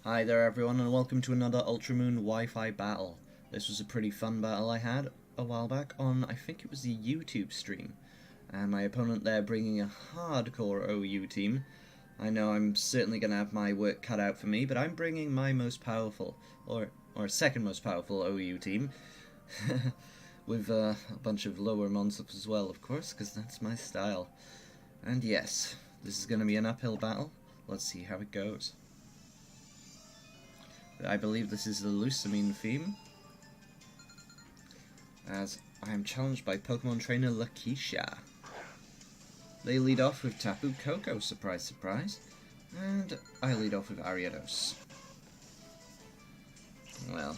Hi there everyone and welcome to another Ultramoon Wi-Fi battle. This was a pretty fun battle I had a while back on, I think it was the YouTube stream. And my opponent there bringing a hardcore OU team. I know I'm certainly going to have my work cut out for me, but I'm bringing my most powerful, or second most powerful OU team. With a bunch of lower monsters as well, of course, because that's my style. And yes, this is going to be an uphill battle. Let's see how it goes. I believe this is the Lucamine theme, as I am challenged by Pokemon trainer Lakeisha. They lead off with Tapu Koko, surprise surprise, and I lead off with Ariados. Well,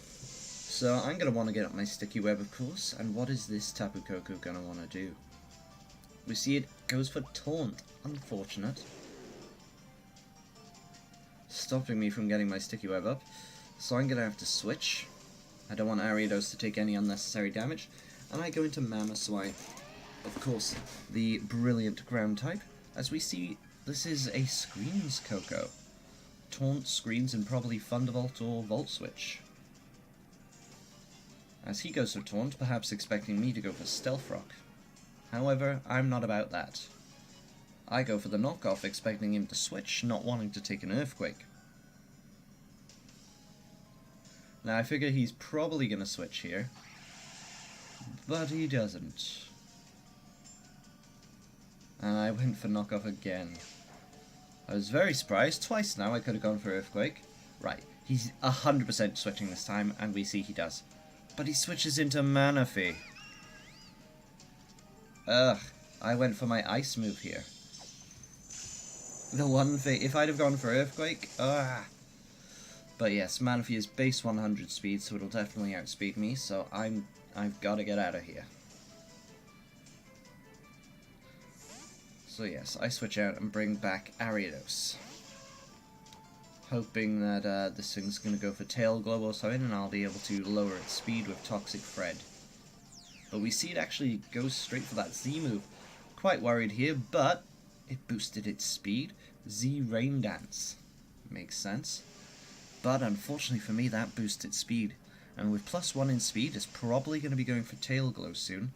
so I'm going to want to get up my Sticky Web, of course, and what is this Tapu Koko going to want to do? We see it goes for Taunt, unfortunate. Stopping me from getting my Sticky Web up, so I'm going to have to switch. I don't want Ariados to take any unnecessary damage, and I go into Mamoswine. Of course, the brilliant ground type, as we see this is a Screens Koko. Taunt, Screens, and probably Thunderbolt or Volt Switch. As he goes for Taunt, perhaps expecting me to go for Stealth Rock. However, I'm not about that. I go for the knockoff, expecting him to switch, not wanting to take an Earthquake. Now, I figure he's probably going to switch here, but he doesn't. And I went for knockoff again. I was very surprised. Twice now I could have gone for Earthquake. Right, he's 100% switching this time, and we see he does. But he switches into Manaphy. Ugh, I went for my Ice move here. The one thing, if I'd have gone for Earthquake, But yes, Manaphy is base 100 speed, so it'll definitely outspeed me, so I've got to get out of here. So yes, I switch out and bring back Ariados. Hoping that this thing's going to go for Tail Glow or something, and I'll be able to lower its speed with Toxic Thread. But we see it actually goes straight for that Z move. Quite worried here, but it boosted its speed. Z Rain Dance. Makes sense. But unfortunately for me, that boosted its speed. And with +1 in speed, it's probably going to be going for Tail Glow soon.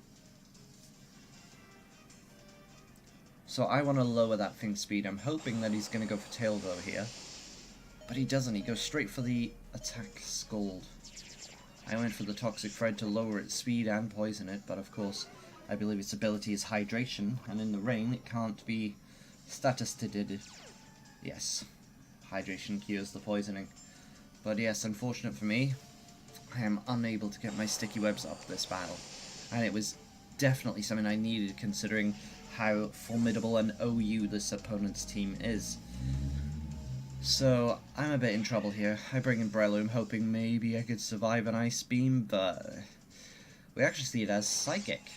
So I want to lower that thing's speed. I'm hoping that he's going to go for Tail Glow here. But he doesn't. He goes straight for the Attack Scald. I went for the Toxic Thread to lower its speed and poison it, but of course, I believe its ability is Hydration, and in the rain it can't be statusted. Yes, Hydration cures the poisoning. But yes, unfortunate for me, I am unable to get my Sticky Webs up this battle. And it was definitely something I needed, considering how formidable an OU this opponent's team is. So, I'm a bit in trouble here. I bring in Breloom, hoping maybe I could survive an Ice Beam, but we actually see it as Psychic.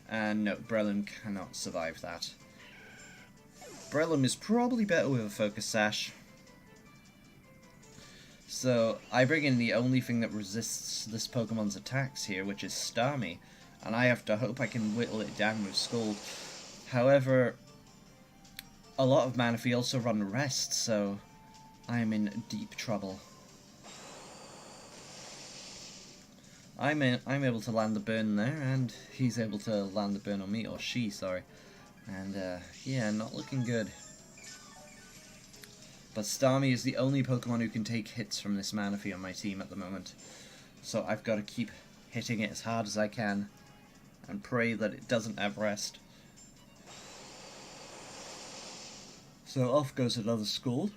And no, Breloom cannot survive that. Breloom is probably better with a Focus Sash. So, I bring in the only thing that resists this Pokemon's attacks here, which is Starmie, and I have to hope I can whittle it down with Scald. However, a lot of Manaphy also run Rest, so I am in deep trouble. I'm able to land the burn there, and he's able to land the burn on me, or she, sorry. And yeah, not looking good. But Starmie is the only Pokemon who can take hits from this Manaphy on my team at the moment. So I've got to keep hitting it as hard as I can, and pray that it doesn't have Rest. So off goes another Scald,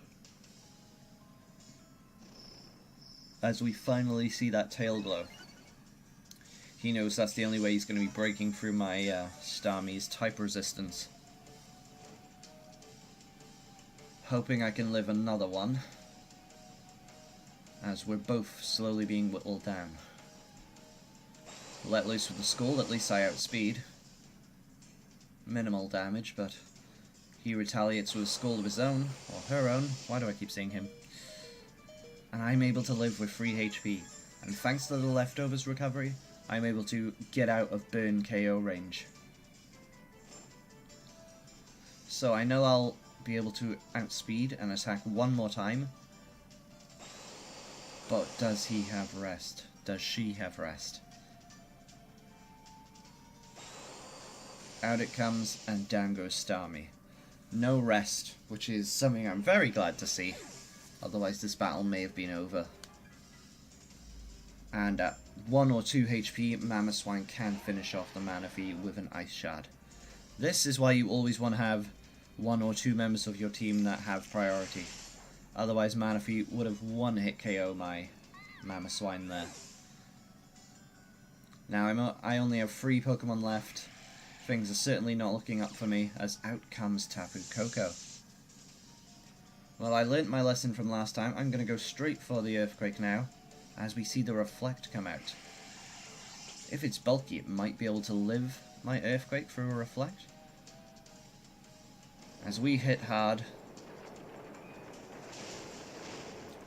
as we finally see that Tail Glow. He knows that's the only way he's going to be breaking through my Starmie's type resistance. Hoping I can live another one, as we're both slowly being whittled down. Let loose with the Scald, at least I outspeed. Minimal damage, but he retaliates with a Scald of his own, or her own. Why do I keep saying him? And I'm able to live with 3 HP. And thanks to the Leftovers recovery, I'm able to get out of burn KO range. So I know I'll be able to outspeed and attack one more time. But does he have rest? Does she have rest? Out it comes, and down goes Starmie. No rest, which is something I'm very glad to see. Otherwise this battle may have been over. And at 1 or 2 HP, Mamoswine can finish off the Manaphy with an Ice Shard. This is why you always want to have 1 or 2 members of your team that have priority. Otherwise Manaphy would have one-hit KO my Mamoswine there. Now I only have 3 Pokemon left. Things are certainly not looking up for me, as out comes Tapu Koko. Well, I learnt my lesson from last time. I'm going to go straight for the Earthquake now, as we see the Reflect come out. If it's bulky, it might be able to live my Earthquake through a Reflect. As we hit hard,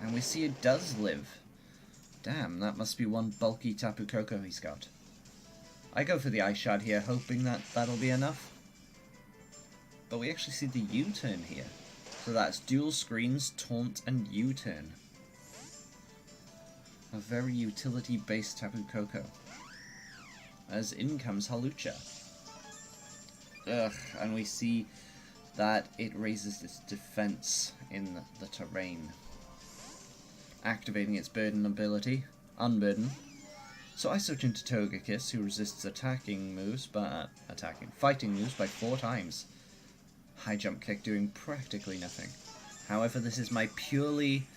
and we see it does live. Damn, that must be one bulky Tapu Koko he's got. I go for the Ice Shard here, hoping that that'll be enough. But we actually see the U-turn here. So that's dual screens, taunt, and U-turn. A very utility-based Tapu Koko. As in comes Hawlucha. Ugh, and we see that it raises its defense in the terrain. Activating its Burden ability, Unburden. So I switch into Togekiss, who resists fighting moves by 4 times. High jump kick doing practically nothing. However, this is my purely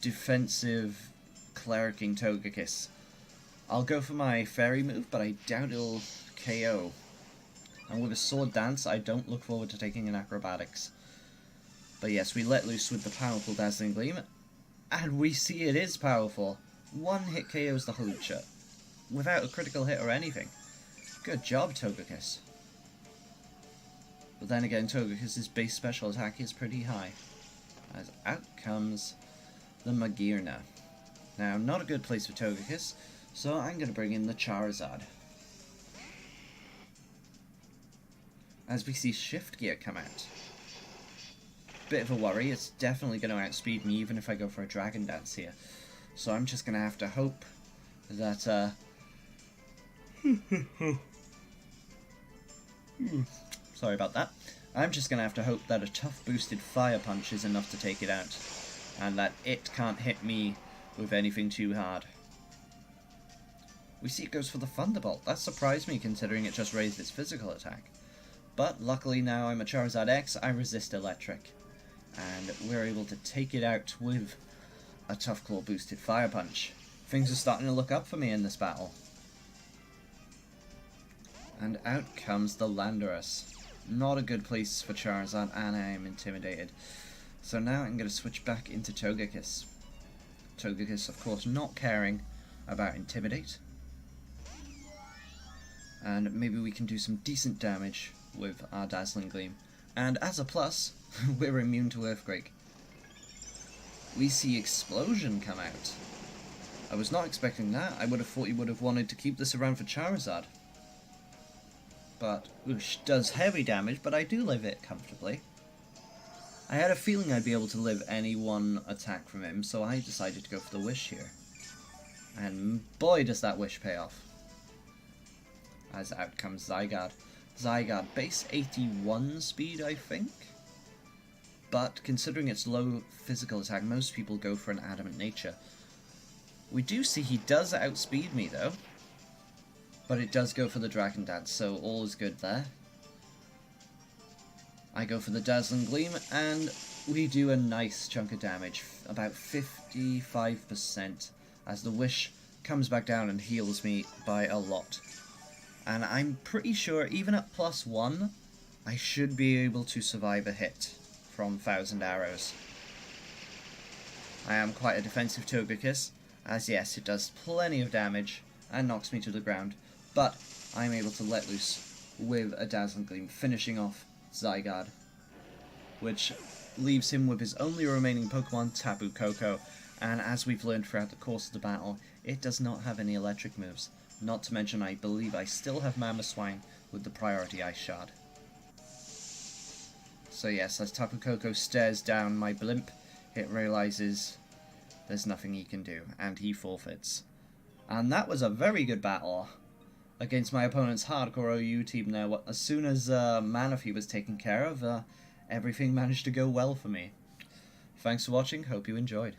defensive clericking Togekiss. I'll go for my fairy move, but I doubt it'll KO. And with a Sword Dance, I don't look forward to taking an Acrobatics. But yes, we let loose with the powerful Dazzling Gleam, and we see it is powerful. One hit KOs the Hawlucha, without a critical hit or anything. Good job, Togekiss. But then again, Togekiss's base special attack is pretty high. As out comes the Magearna. Now, not a good place for Togekiss, so I'm going to bring in the Charizard. As we see Shift Gear come out. Bit of a worry, it's definitely going to outspeed me even if I go for a Dragon Dance here. So I'm just going to have to hope that, sorry about that. I'm just going to have to hope that a tough boosted Fire Punch is enough to take it out. And that it can't hit me with anything too hard. We see it goes for the Thunderbolt. That surprised me considering it just raised its physical attack. But luckily now I'm a Charizard X, I resist Electric. And we're able to take it out with a Tough Claw boosted Fire Punch. Things are starting to look up for me in this battle. And out comes the Landorus. Not a good place for Charizard, and I am intimidated. So now I'm going to switch back into Togekiss. Togekiss, of course, not caring about Intimidate. And maybe we can do some decent damage with our Dazzling Gleam. And as a plus, we're immune to Earthquake. We see Explosion come out. I was not expecting that. I would have thought you would have wanted to keep this around for Charizard. But Oosh does heavy damage, but I do live it comfortably. I had a feeling I'd be able to live any one attack from him, so I decided to go for the Wish here. And boy does that Wish pay off. As out comes Zygarde. Zygarde, base 81 speed, I think? But considering its low physical attack, most people go for an Adamant Nature. We do see he does outspeed me though. But it does go for the Dragon Dance, so all is good there. I go for the Dazzling Gleam, and we do a nice chunk of damage, about 55%, as the Wish comes back down and heals me by a lot. And I'm pretty sure, even at +1, I should be able to survive a hit from 1000 Arrows. I am quite a defensive Togekiss, as yes, it does plenty of damage and knocks me to the ground, but I'm able to let loose with a Dazzling Gleam, finishing off Zygarde, which leaves him with his only remaining Pokemon, Tapu Koko, and as we've learned throughout the course of the battle, it does not have any electric moves. Not to mention, I believe I still have Mamoswine with the priority Ice Shard. So yes, as Tapu Koko stares down my blimp, it realizes there's nothing he can do, and he forfeits. And that was a very good battle against my opponent's hardcore OU team there. As soon as Manaphy was taken care of, everything managed to go well for me. Thanks for watching, hope you enjoyed.